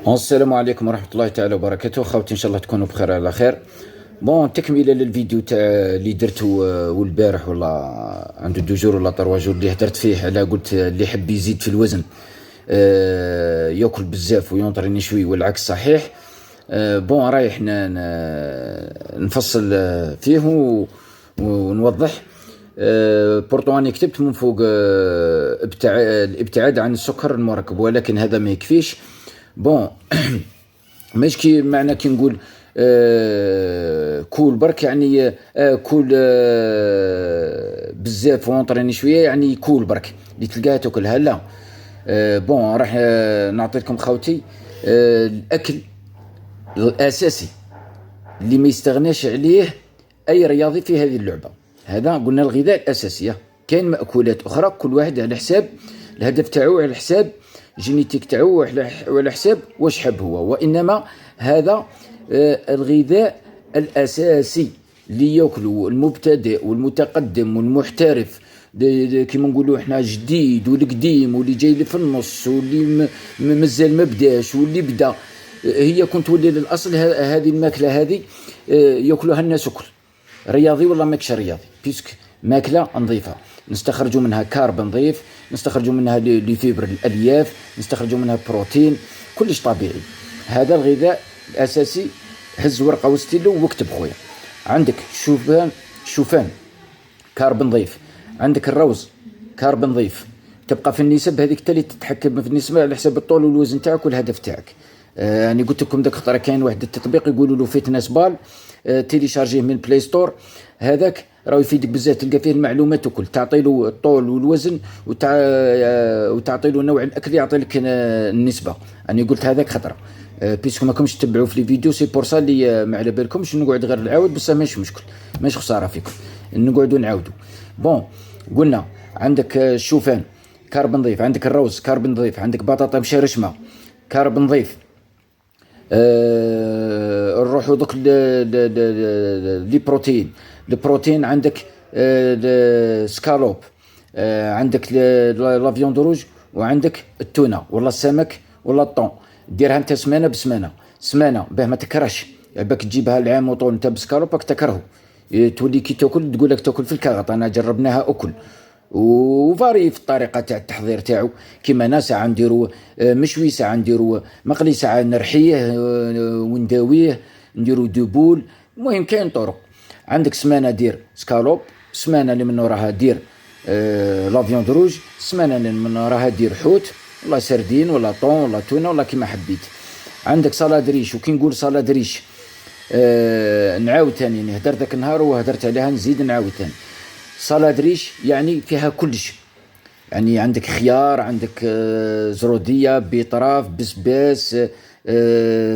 السلام عليكم ورحمة الله تعالى وبركاته. خوتي ان شاء الله تكونوا بخير على خير. بون تكملة للفيديو تاع اللي درته والبارح ولا عنده دو جور ولا تروا جور اللي هدرت فيه على قلت اللي يحب يزيد في الوزن ياكل بزاف وينطريني شوي والعكس صحيح. بون رايح نفصل فيه ونوضح. بورتو اني كتبت من فوق الابتعاد عن السكر المركب، ولكن هذا ما يكفيش. بون ماشي كي معنى كي نقول كول برك يعني كول بزاف ونطريني شويه يعني كول برك اللي تلقاها تاكلها لا. بون راح نعطي لكم خوتي الاكل الاساسي اللي ما يستغناش عليه اي رياضي في هذه اللعبه. هذا قلنا الغذاء الاساسي. كاين مأكولات اخرى كل واحد على حساب الهدف تاعو، على حساب جينيتيك تاعو، وعلى حساب واش حب هو. وانما هذا الغذاء الاساسي اللي ياكلوا المبتدئ والمتقدم والمحترف، كيما نقولوا احنا جديد والقديم واللي جاي لي في النص واللي مازال ما بداش واللي بدا. هي كنت تولي للاصل هذه الماكله هذه ياكلوها الناس كل رياضي والله ماكش رياضي، بيسك ماكله نظيفه نستخرجوا منها كارب نظيف، نستخرجوا منها لي فيبر الالياف، نستخرجوا منها بروتين، كلش طبيعي. هذا الغذاء الاساسي. هز ورقه وستيلو واكتب خويا. عندك شوفان كارب نظيف، عندك الروز كارب نظيف. تبقى في النسب هذيك تالي تتحكم في النسبه على حساب الطول والوزن تاعك والهدف تاعك. يعني قلت لكم ذاك خطره كاين واحد التطبيق يقولوا له فيتنس بال، تيليشارجيه من بلاي ستور. هذاك راه يفيدك بزاف، تلقى فيه المعلومات وكل، تعطي له الطول والوزن وتعطي له نوع الاكل يعطي لك النسبه. انا قلت هذاك خطره بيسكو ما كنتش تتبعوا في لي فيديو، سي بور سا اللي ما على بالكمش نقعد غير نعاود، بصح ماشي مشكل، ماشي خساره فيكم نقعدوا نعاودوا. بون قلنا عندك الشوفان كارب نظيف، عندك الروز كارب نظيف، عندك بطاطا مشرشمه كارب نظيف. نروحوا دوك لي بروتين. البروتين عندك السكالوب، عندك لا فيوند روج، وعندك التونه ولا السمك ولا الطون. ديرها انت سمانه بسمانه، سمانه باه ما تكرهش. باك تجيبها العام وطول انت بسكالوب راك تكرهه، تولي كي تاكل تقول لك تاكل في الكاغط. انا جربناها اكل وفاري في الطريقه تاع التحضير تاعو. كيما انا ساعه نديرو مشوي، ساعه نديرو مقلي، ساعه نرحيه ونداويه، نديرو دوبول. المهم كاين طرق. عندك سمانه دير سكالوب، سمانه اللي من وراها دير لا فيوند روج، سمانه اللي من وراها دير حوت ولا سردين ولا طون ولا تونه ولا كيما حبيت. عندك صلاد ريش. وكي نقول صلاد ريش نعاود ثاني، يعني هدرت ذاك النهار وهدرت عليها نزيد نعاود ثاني. صلاد ريش يعني فيها كلش، يعني عندك خيار، عندك زروديه، بيطراف، بسباس،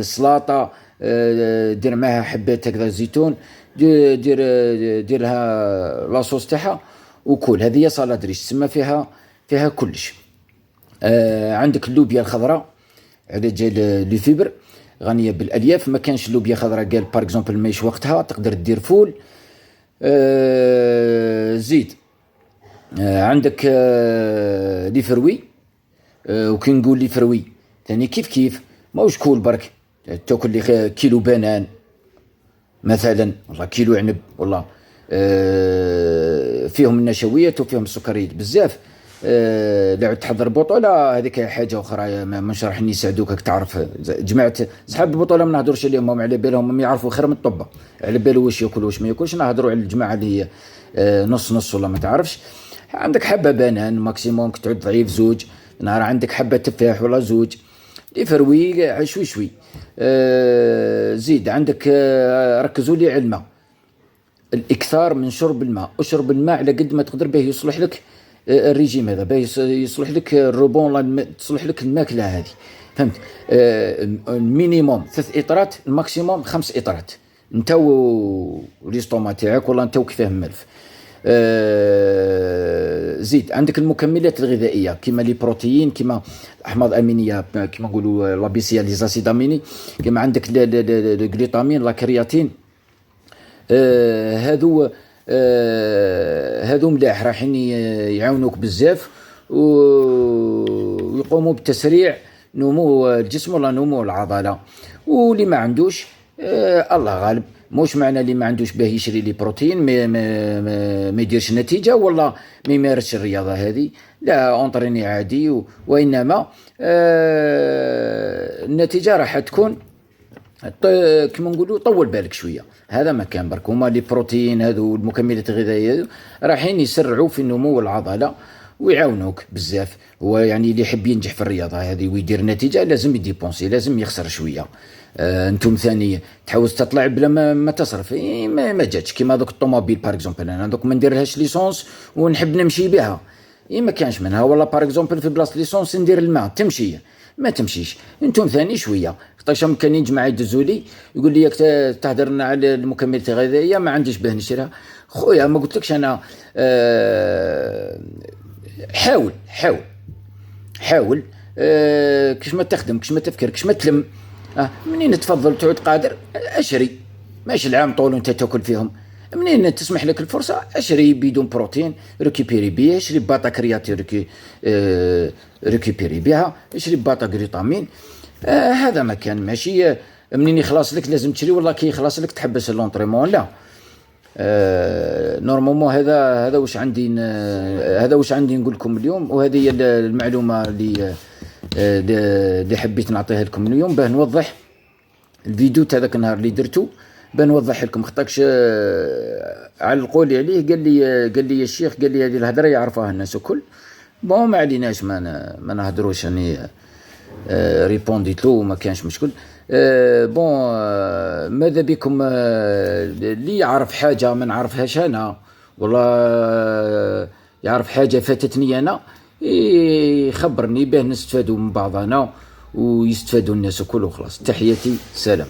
سلاطه، دير معها حبات هكذا زيتون، ديرها لاصوص تاعها وكل. هذه هي صلاد ريش تسمى فيها كلش. عندك اللوبيا الخضراء على جال لي فيبر، غنيه بالالياف. ما كانش اللوبيا خضراء قال بار اكزومبل مايش وقتها، تقدر دير فول. زيد عندك لي فروي. وكي نقول لي فروي ثاني كيف ماوش كول برك تاكل لي كيلو بنان مثلا، والله كيلو عنب، والله فيهم النشويات وفيهم السكريات بزاف. لو تحضر بطوله هذيك حاجه اخرى، مش راح يساعدوك. راك تعرف جماعه صحاب البطوله ما نهضروش عليهم، هم على بالهم هم يعرفوا خير من الطبه، على بالو واش ياكل واش ما ياكلش. نهضروا على الجماعه اللي هي نص نص ولا ما تعرفش. عندك حبه بنان ماكسيموم تعود ضعيف زوج نهار، عندك حبه تفاح ولا زوج، لي فروي شوي. زيد عندك ركزوا لي على الماء، الاكثار من شرب الماء. اشرب الماء على قد ما تقدر به يصلح لك الريجيم هذا، به يصلح لك الروبون، تصلح لك الماكله هذه، فهمت؟ المينيموم 3 اطرات، الماكسيموم 5 اطرات انت وليستوما تاعك والله انت وكيفاه ملف. زيد عندك المكملات الغذائيه كيما لي بروتين، كيما الاحماض الامينيه، كيما نقولوا لابيسيا لي زاسيد اميني، كيما عندك الجليطامين، لا كرياتين. هذو ملاح راحين يعاونوك بزاف ويقوموا بتسريع نمو الجسم ولا نمو العضله. واللي ما عندوش الله غالب. مش معنى اللي ما عندوش باه يشري لي بروتين ما يديرش نتيجه ولا ما يمارسش الرياضه هذه، لا اونطريني عادي وانما النتيجه راح تكون كما نقولوا طول بالك شويه. هذا ما كان برك هما لي بروتين هذو المكملات الغذائيه رايحين يسرعوا في نمو العضله ويعاونوك بزاف. هو يعني اللي يحب ينجح في الرياضه هذه ويدير نتيجه لازم يديبونسي، لازم يخسر شويه. انتم ثاني تحوس تطلع بلا ما تصرف، ما جاتش كيما دوك الطوموبيل باغ اكزومبل. انا دوك ما نديرلهاش ليسونس ونحب نمشي بها، ما كانش منها. ولا باغ اكزومبل في بلاصه ليسونس ندير الماء تمشي ما تمشيش. انتم ثاني شويه طيشهم كان يجمع يدزوا لي يقول لي تهدر لنا على المكملات الغذائيه ما عنديش باه نشريها. خويا ما قلتلكش انا حاول حاول حاول كش ما تخدم كش ما تفكر كش ما تلم. منين تفضل تعود قادر اشري، ماشي العام طول وانت تاكل فيهم. منين تسمح لك الفرصه اشري بدون بروتين ريكيبيري بيه، اشري باطا كرياتي ريكيبيري بها، اشري باطا غلوتامين. هذا ما كان ماشي منين يخلص لك لازم تشري والله كي يخلص لك تحبس اللونطريمون، لا. نورمالمون هذا واش عندي نقول لكم اليوم. وهذه هي المعلومه اللي حبيت نعطيها لكم اليوم باه نوضح الفيديو تاع ذاك النهار اللي درتو، باه نوضح لكم. خطاكش على القول عليه قال لي الشيخ قال لي هذه الهضره يعرفوها الناس الكل. بون ما عليناش ما نهضروش اني ريبونديت له وما كانش مشكل. بون ماذا بكم اللي يعرف حاجه ما نعرفهاش انا والله يعرف حاجه فاتتني انا يخبرني باه نستفادوا من بعضنا ويستفادوا الناس الكل. وخلاص تحياتي، سلام.